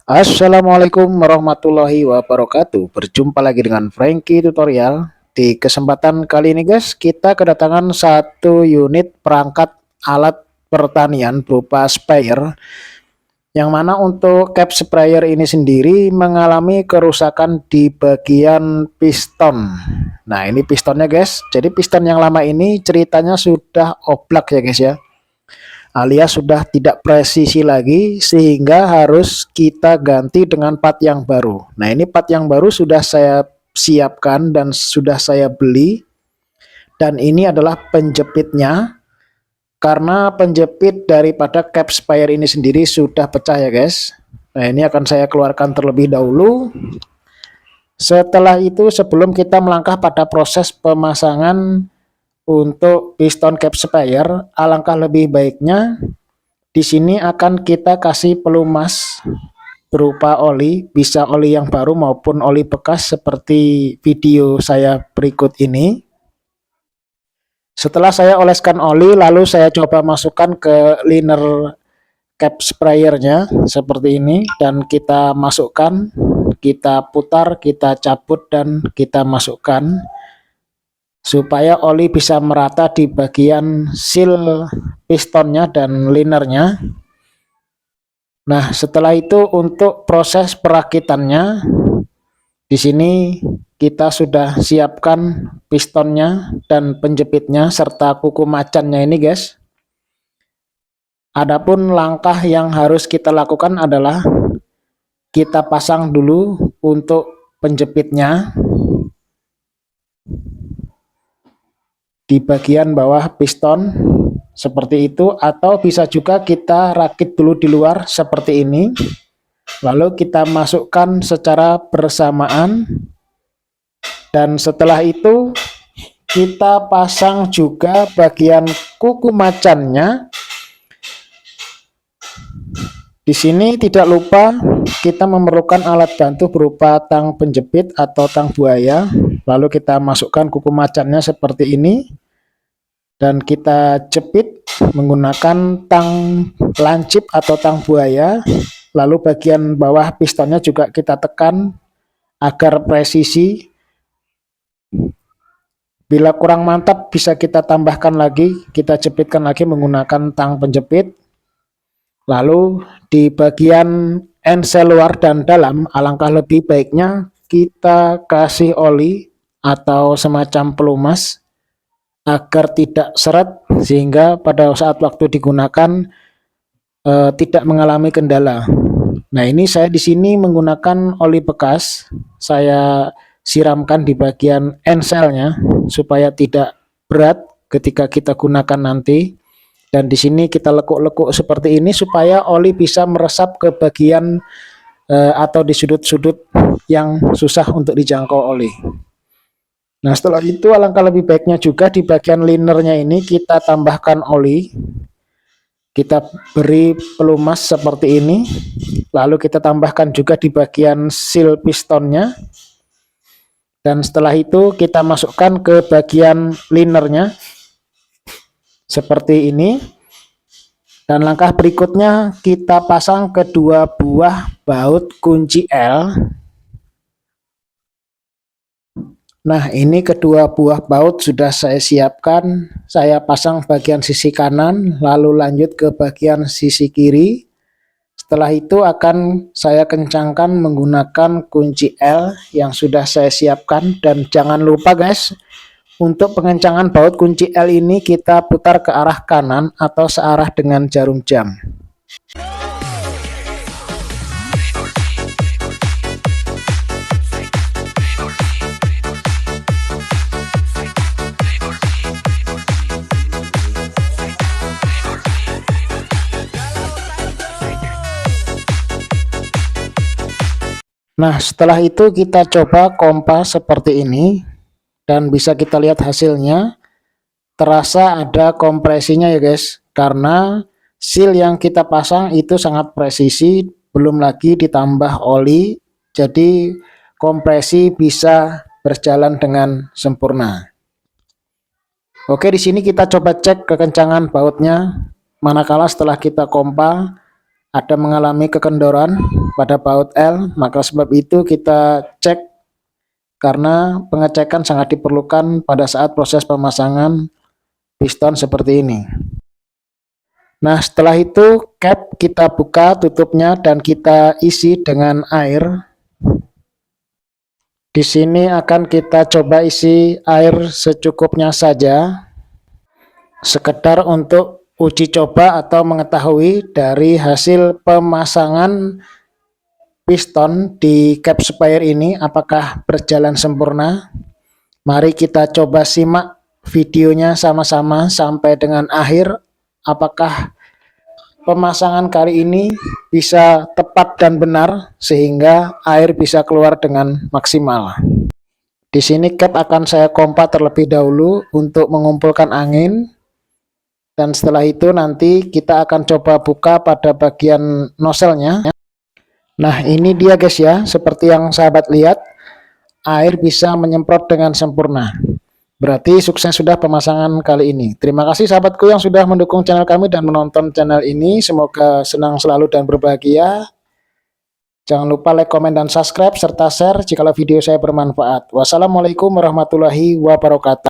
Assalamualaikum warahmatullahi wabarakatuh. Berjumpa lagi dengan Frankie Tutorial. Di kesempatan kali ini guys, kita kedatangan satu unit perangkat alat pertanian berupa sprayer, yang mana untuk cap sprayer ini sendiri mengalami kerusakan di bagian piston. Nah, ini pistonnya guys. Jadi piston yang lama ini ceritanya sudah oblak ya guys ya, alias sudah tidak presisi lagi, sehingga harus kita ganti dengan part yang baru. Nah, ini part yang baru sudah saya siapkan dan sudah saya beli, dan ini adalah penjepitnya, karena penjepit daripada cap sprayer ini sendiri sudah pecah ya guys. Nah, ini akan saya keluarkan terlebih dahulu. Setelah itu, sebelum kita melangkah pada proses pemasangan untuk piston cap sprayer, alangkah lebih baiknya di sini akan kita kasih pelumas berupa oli, bisa oli yang baru maupun oli bekas seperti video saya berikut ini. Setelah saya oleskan oli, lalu saya coba masukkan ke liner cap sprayernya seperti ini, dan kita masukkan, kita putar, kita cabut, dan kita masukkan supaya oli bisa merata di bagian seal pistonnya dan linernya. Nah, setelah itu untuk proses perakitannya, di sini kita sudah siapkan pistonnya dan penjepitnya serta kuku macannya ini guys. Adapun langkah yang harus kita lakukan adalah kita pasang dulu untuk penjepitnya di bagian bawah piston seperti itu, atau bisa juga kita rakit dulu di luar seperti ini, lalu kita masukkan secara bersamaan, dan setelah itu kita pasang juga bagian kuku macannya. Di sini tidak lupa kita memerlukan alat bantu berupa tang penjepit atau tang buaya, lalu kita masukkan kuku macannya seperti ini, dan kita jepit menggunakan tang lancip atau tang buaya. Lalu bagian bawah pistonnya juga kita tekan agar presisi. Bila kurang mantap bisa kita tambahkan lagi, kita jepitkan lagi menggunakan tang penjepit. Lalu di bagian ensel luar dan dalam, alangkah lebih baiknya kita kasih oli atau semacam pelumas agar tidak seret, sehingga pada saat waktu digunakan tidak mengalami kendala. Nah, ini saya di sini menggunakan oli bekas, saya siramkan di bagian enselnya supaya tidak berat ketika kita gunakan nanti. Dan di sini kita lekuk-lekuk seperti ini supaya oli bisa meresap ke bagian atau di sudut-sudut yang susah untuk dijangkau oli. Nah, setelah itu alangkah lebih baiknya juga di bagian linernya ini kita tambahkan oli. Kita beri pelumas seperti ini. Lalu kita tambahkan juga di bagian seal pistonnya. Dan setelah itu kita masukkan ke bagian linernya seperti ini. Dan langkah berikutnya kita pasang kedua buah baut kunci L. Nah, ini kedua buah baut sudah saya siapkan. Saya pasang bagian sisi kanan, lalu lanjut ke bagian sisi kiri. Setelah itu akan saya kencangkan menggunakan kunci L yang sudah saya siapkan. Dan jangan lupa guys, untuk pengencangan baut kunci L ini kita putar ke arah kanan atau searah dengan jarum jam. Nah, setelah itu kita coba kompas seperti ini, dan bisa kita lihat hasilnya. Terasa ada kompresinya ya guys, karena seal yang kita pasang itu sangat presisi, belum lagi ditambah oli, jadi kompresi bisa berjalan dengan sempurna. Oke, di sini kita coba cek kekencangan bautnya, manakala setelah kita kompa ada mengalami kekendoran pada baut L, maka sebab itu kita cek karena pengecekan sangat diperlukan pada saat proses pemasangan piston seperti ini. Nah, setelah itu cap kita buka tutupnya dan kita isi dengan air. Di sini akan kita coba isi air secukupnya saja, sekedar untuk uji coba atau mengetahui dari hasil pemasangan piston di cap spire ini apakah berjalan sempurna. Mari kita coba simak videonya sama-sama sampai dengan akhir, apakah pemasangan kali ini bisa tepat dan benar sehingga air bisa keluar dengan maksimal. Di sini cap akan saya kompa terlebih dahulu untuk mengumpulkan angin, dan setelah itu nanti kita akan coba buka pada bagian noselnya. Nah, ini dia guys ya, seperti yang sahabat lihat, air bisa menyemprot dengan sempurna. Berarti sukses sudah pemasangan kali ini. Terima kasih sahabatku yang sudah mendukung channel kami dan menonton channel ini. Semoga senang selalu dan berbahagia. Jangan lupa like, komen, dan subscribe serta share jika video saya bermanfaat. Wassalamualaikum warahmatullahi wabarakatuh.